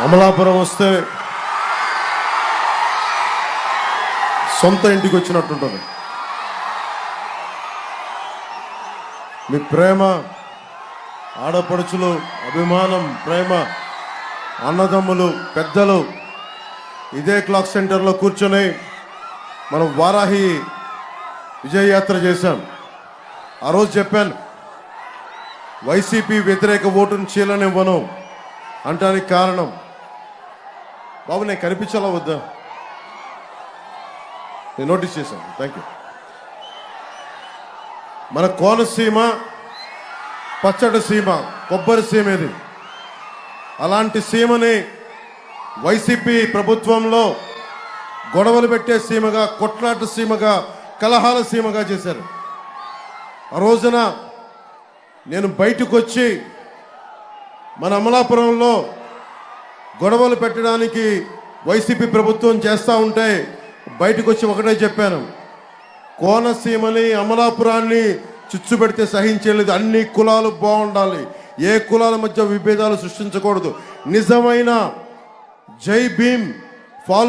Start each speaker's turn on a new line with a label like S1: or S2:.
S1: అమలాపురం వస్తే సొంత ఇంటికి వచ్చినట్టుంటుంది. మీ ప్రేమ, ఆడపడుచులు, అభిమానం, ప్రేమ, అన్నదమ్ములు, పెద్దలు ఇదే క్లాక్ సెంటర్లో కూర్చొని మనం వారాహి విజయయాత్ర చేశాం. ఆ రోజు చెప్పాను, వైసీపీ వ్యతిరేక ఓటును చీలనివ్వను అంటానికి కారణం, బాబు నేను కనిపించాలా వద్దా? నేను నోటీస్ చేశాను. Thank you. మన కోనసీమ పచ్చడి సీమ, కొబ్బరి సీమ ఇది. అలాంటి సీమని వైసీపీ ప్రభుత్వంలో గొడవలు పెట్టే సీమగా, కొట్లాట సీమగా, కలహాల సీమగా చేశారు. ఆ రోజున నేను బయటకు వచ్చి మన అమలాపురంలో గొడవలు పెట్టడానికి వైసీపీ ప్రభుత్వం చేస్తూ ఉంటే బయటకు వచ్చి ఒకటే చెప్పాను, కోనసీమని, అమలాపురాన్ని చిచ్చు పెడితే సహించలేదు. అన్ని కులాలు బాగుండాలి, ఏ కులాల మధ్య విభేదాలు సృష్టించకూడదు. నిజమైన జై భీమ్ ఫాలో